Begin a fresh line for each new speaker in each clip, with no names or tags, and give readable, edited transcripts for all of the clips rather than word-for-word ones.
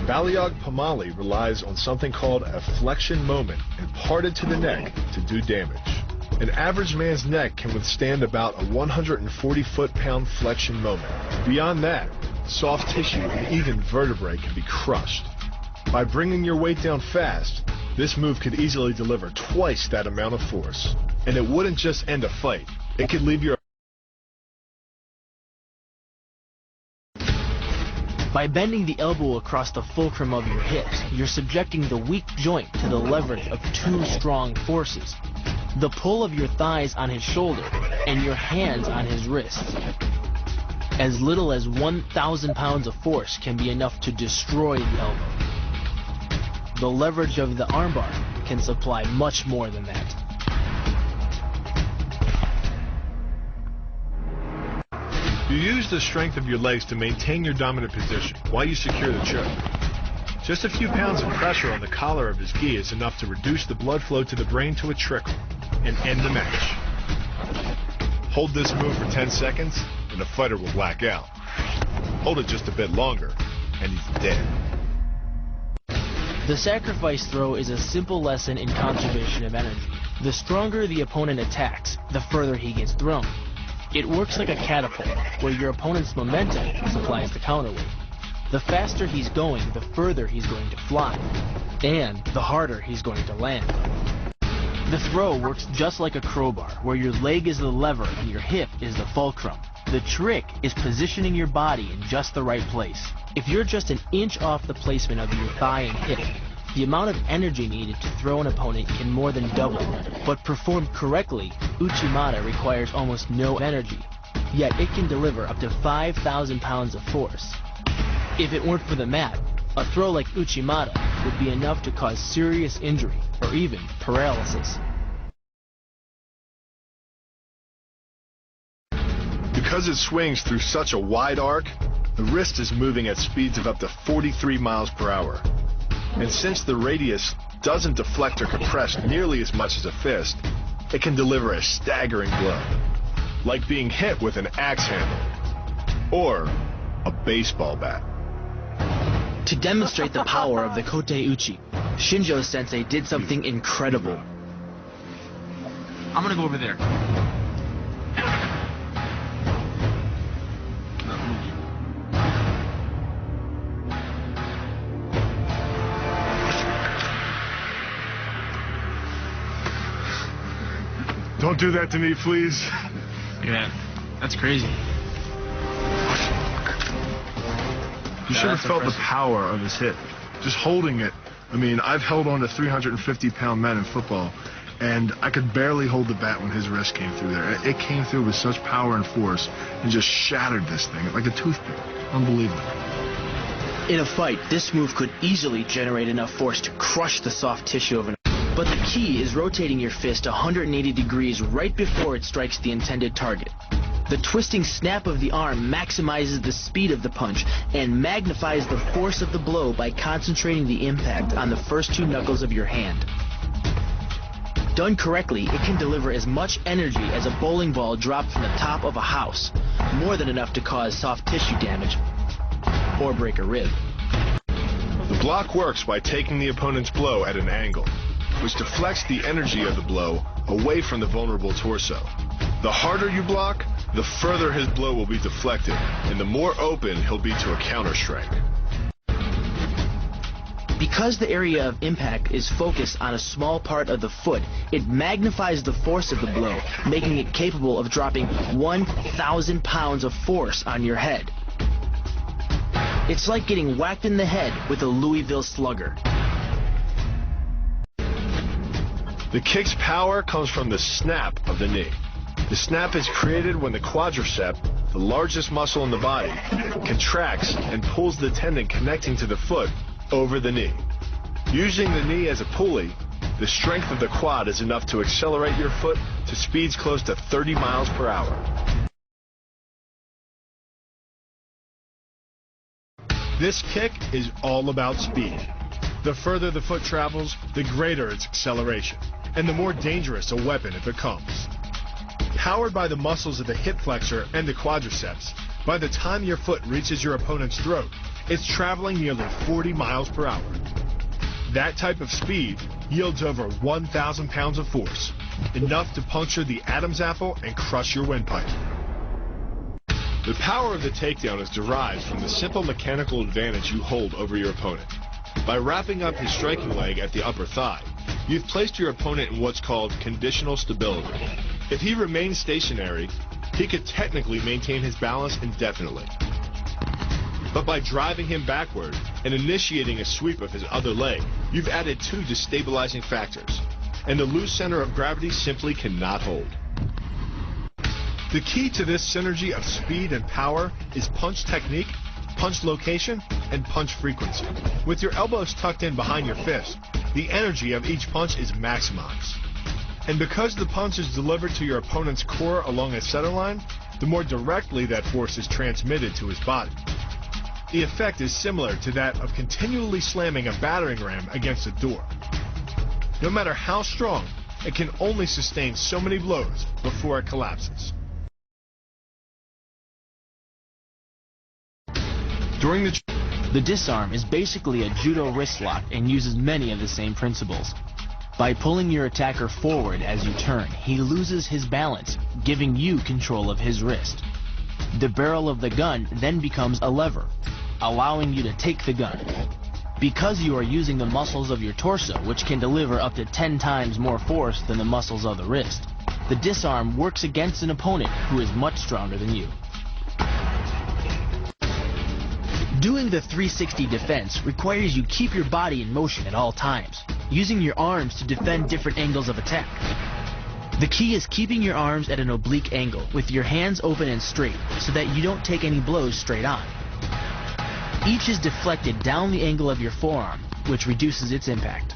Balayage Pomali relies on something called a flexion moment imparted to the neck to do damage. An average man's neck can withstand about a 140 foot-pound flexion moment. Beyond that, soft tissue and even vertebrae can be crushed. By bringing your weight down fast, this move could easily deliver twice that amount of force. And it wouldn't just end a fight, it could leave your...
By bending the elbow across the fulcrum of your hips, you're subjecting the weak joint to the leverage of two strong forces. The pull of your thighs on his shoulder and your hands on his wrists. As little as 1,000 pounds of force can be enough to destroy the elbow. The leverage of the armbar can supply much more than that.
You use the strength of your legs to maintain your dominant position while you secure the choke. Just a few pounds of pressure on the collar of his gi is enough to reduce the blood flow to the brain to a trickle and end the match. Hold this move for 10 seconds and the fighter will black out. Hold it just a bit longer and he's dead.
The sacrifice throw is a simple lesson in conservation of energy. The stronger the opponent attacks, the further he gets thrown. It works like a catapult, where your opponent's momentum supplies the counterweight. The faster he's going, the further he's going to fly, and the harder he's going to land. The throw works just like a crowbar, where your leg is the lever and your hip is the fulcrum. The trick is positioning your body in just the right place. If you're just an inch off the placement of your thigh and hip, the amount of energy needed to throw an opponent can more than double. But performed correctly, Uchimata requires almost no energy, yet it can deliver up to 5,000 pounds of force. If it weren't for the mat, a throw like Uchimata would be enough to cause serious injury or even paralysis.
Because it swings through such a wide arc, the wrist is moving at speeds of up to 43 miles per hour. And since the radius doesn't deflect or compress nearly as much as a fist, it can deliver a staggering blow, like being hit with an axe handle or a baseball bat.
To demonstrate the power of the Kote Uchi, Shinjo-sensei did something incredible.
I'm gonna go over there.
Don't do that to me, please.
Yeah, that's crazy.
You should have felt the power of his hit. Just holding it. I mean, I've held on to 350-pound men in football, and I could barely hold the bat when his wrist came through there. It came through with such power and force and just shattered this thing like a toothpick. Unbelievable.
In a fight, this move could easily generate enough force to crush the soft tissue of an opponent. But the key is rotating your fist 180 degrees right before it strikes the intended target. The twisting snap of the arm maximizes the speed of the punch and magnifies the force of the blow by concentrating the impact on the first two knuckles of your hand. Done correctly, it can deliver as much energy as a bowling ball dropped from the top of a house, more than enough to cause soft tissue damage or break a rib.
The block works by taking the opponent's blow at an angle, which deflects the energy of the blow away from the vulnerable torso. The harder you block, the further his blow will be deflected, and the more open he'll be to a counter-strike.
Because the area of impact is focused on a small part of the foot, it magnifies the force of the blow, making it capable of dropping 1,000 pounds of force on your head. It's like getting whacked in the head with a Louisville Slugger.
The kick's power comes from the snap of the knee. The snap is created when the quadricep, the largest muscle in the body, contracts and pulls the tendon connecting to the foot over the knee. Using the knee as a pulley, the strength of the quad is enough to accelerate your foot to speeds close to 30 miles per hour. This kick is all about speed. The further the foot travels, the greater its acceleration, and the more dangerous a weapon it becomes. Powered by the muscles of the hip flexor and the quadriceps, By the time your foot reaches your opponent's throat, it's traveling nearly 40 miles per hour. That type of speed yields over 1,000 pounds of force, enough to puncture the Adam's apple and crush your windpipe. The power of the takedown is derived from the simple mechanical advantage you hold over your opponent. By wrapping up his striking leg at the upper thigh, you've placed your opponent in what's called conditional stability. If he remains stationary, he could technically maintain his balance indefinitely. But by driving him backward and initiating a sweep of his other leg, you've added two destabilizing factors, and the loose center of gravity simply cannot hold. The key to this synergy of speed and power is punch technique, punch location, and punch frequency. With your elbows tucked in behind your fist, the energy of each punch is maximized. And because the punch is delivered to your opponent's core along a center line, the more directly that force is transmitted to his body. The effect is similar to that of continually slamming a battering ram against a door. No matter how strong, it can only sustain so many blows before it collapses. During
the disarm is basically a judo wrist lock and uses many of the same principles. By pulling your attacker forward as you turn, he loses his balance, giving you control of his wrist. The barrel of the gun then becomes a lever, allowing you to take the gun. Because you are using the muscles of your torso, which can deliver up to 10 times more force than the muscles of the wrist, the disarm works against an opponent who is much stronger than you. Doing the 360 defense requires you keep your body in motion at all times, using your arms to defend different angles of attack. The key is keeping your arms at an oblique angle, with your hands open and straight, so that you don't take any blows straight on. Each is deflected down the angle of your forearm, which reduces its impact.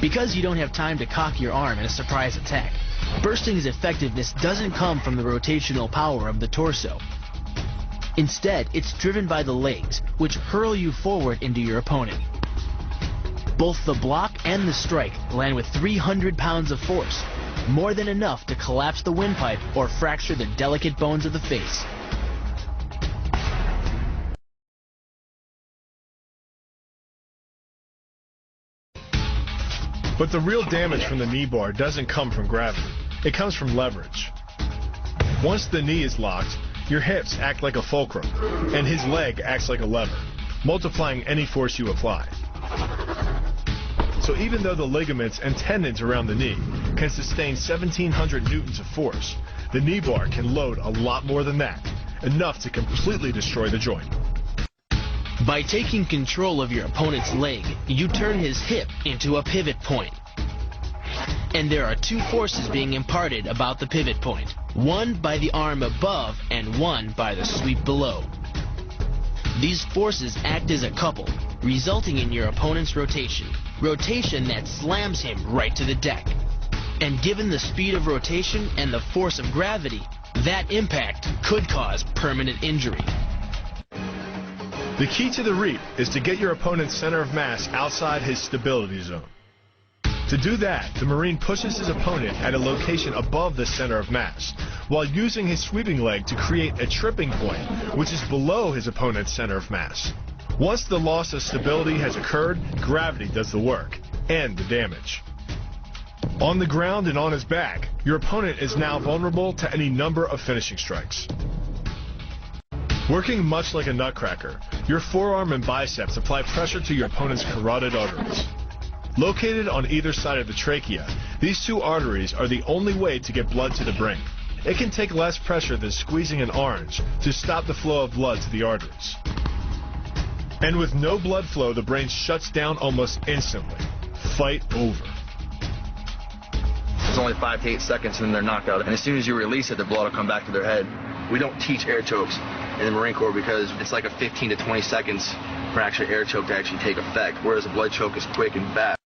Because you don't have time to cock your arm in a surprise attack, bursting's effectiveness doesn't come from the rotational power of the torso. Instead, it's driven by the legs, which hurl you forward into your opponent. Both the block and the strike land with 300 pounds of force, more than enough to collapse the windpipe or fracture the delicate bones of the face.
But the real damage from the knee bar doesn't come from gravity. It comes from leverage. Once the knee is locked, your hips act like a fulcrum, and his leg acts like a lever, multiplying any force you apply. So even though the ligaments and tendons around the knee can sustain 1,700 newtons of force, the knee bar can load a lot more than that, enough to completely destroy the joint.
By taking control of your opponent's leg, you turn his hip into a pivot point. And there are two forces being imparted about the pivot point, one by the arm above and one by the sweep below. These forces act as a couple, resulting in your opponent's rotation that slams him right to the deck. And given the speed of rotation and the force of gravity, that impact could cause permanent injury.
The key to the reap is to get your opponent's center of mass outside his stability zone. To do that, the Marine pushes his opponent at a location above the center of mass, while using his sweeping leg to create a tripping point, which is below his opponent's center of mass. Once the loss of stability has occurred, gravity does the work, and the damage. On the ground and on his back, your opponent is now vulnerable to any number of finishing strikes. Working much like a nutcracker, your forearm and biceps apply pressure to your opponent's carotid arteries. Located on either side of the trachea, these two arteries are the only way to get blood to the brain. It can take less pressure than squeezing an orange to stop the flow of blood to the arteries. And with no blood flow, the brain shuts down almost instantly. Fight over.
It's only 5 to 8 seconds and then they're knocked out. And as soon as you release it, the blood will come back to their head. We don't teach air chokes in the Marine Corps because it's like a 15 to 20 seconds for actually air choke to actually take effect, whereas a blood choke is quick and fast.